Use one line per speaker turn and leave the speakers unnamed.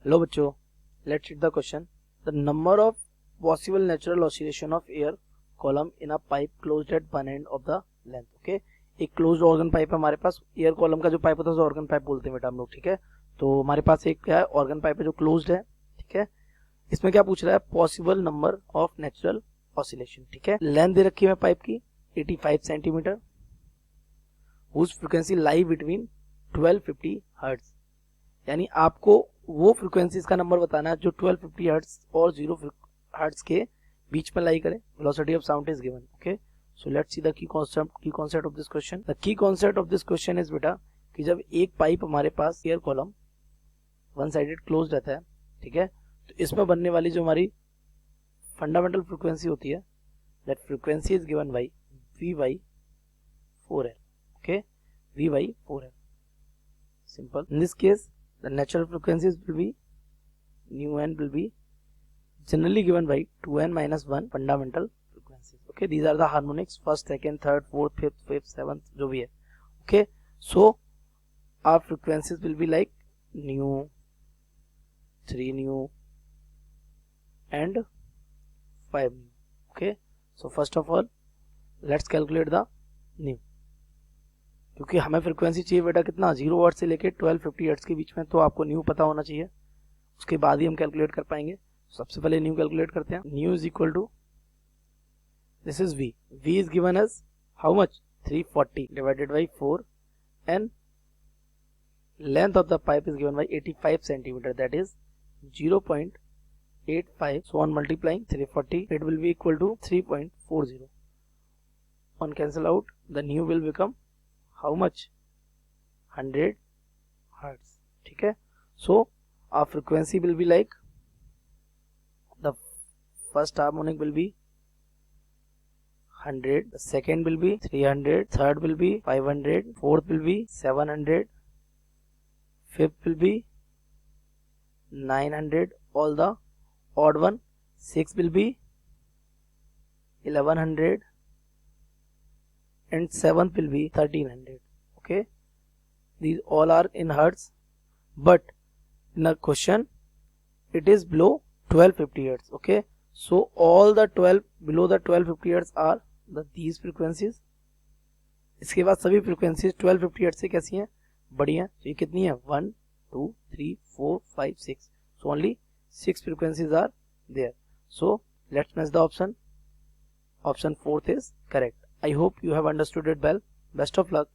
Hello बच्चों, let's read the question. The number of possible natural oscillation of air column in a pipe closed eight one end of the length. Okay, एक closed organ pipe है हमारे पास। Air column का जो pipe होता है उसे ऑर्गन पाइप बोलते हैं बेटा हम लोग। ठीक है, तो हमारे पास एक क्या है, ऑर्गन पाइप है जो क्लोज्ड है। ठीक है, इसमें क्या पूछ रहा है, possible number of natural oscillation. ठीक है, लेंथ दे रखी है पाइप की 85 centimetre, whose frequency lie between 1250 hertz. यानी आपको वो फ्रीक्वेंसीज का नंबर बताना है जो 1250 हर्ट्ज और 0 हर्ट्ज के बीच में लाई करे। Velocity of sound is given. Okay, so let's see the key concept of this question. The key concept of this question is बेटा कि जब एक पाइप हमारे पास air column one sided close रहता है, ठीक है, तो इसमें बनने वाली जो हमारी फंडामेंटल फ्रीक्वेंसी होती है, that frequency is given by V/4L। Okay, V/4L, simple. In this case, the natural frequencies will be nu n will be generally given by 2n minus 1 fundamental frequencies. Okay, these are the harmonics, first, second, third, fourth, fifth, seventh, जो भी है. Okay, so our frequencies will be like nu, 3 nu and 5 nu. Okay, so first of all let's calculate the nu. क्योंकि हमें frequency चाहिए बेटा कितना, 0 hertz से लेके 1250 हर्ट्ज के बीच में, तो आपको न्यू पता होना चाहिए, उसके बाद ही हम कैलकुलेट कर पाएंगे। सबसे पहले न्यू कैलकुलेट करते हैं। Nu is equal to, this is v is given as how much, 340 divided by 4 and length of the pipe is given by 85 centimetre, that is 0.85, so on multiplying 340 it will be equal to 3.40. on cancel out, the new will become how much, 100 hertz. ठीक है, so our frequency will be like, the first harmonic will be 100, the second will be 300, third will be 500, fourth will be 700, fifth will be 900, all the odd one, sixth will be 1100 and seventh will be 1300. Okay, these all are in hertz, but in a question it is below 1250 hertz. Okay, so all the 12 below the 1250 hertz are these frequencies. इसके बाद सभी frequencies 1250 hertz से कैसी हैं, बड़ी हैं। तो ये कितनी है, 1 2 3 4 5 6, so only 6 frequencies are there. So let's match the option 4th is correct. I hope you have understood it well. Best of luck.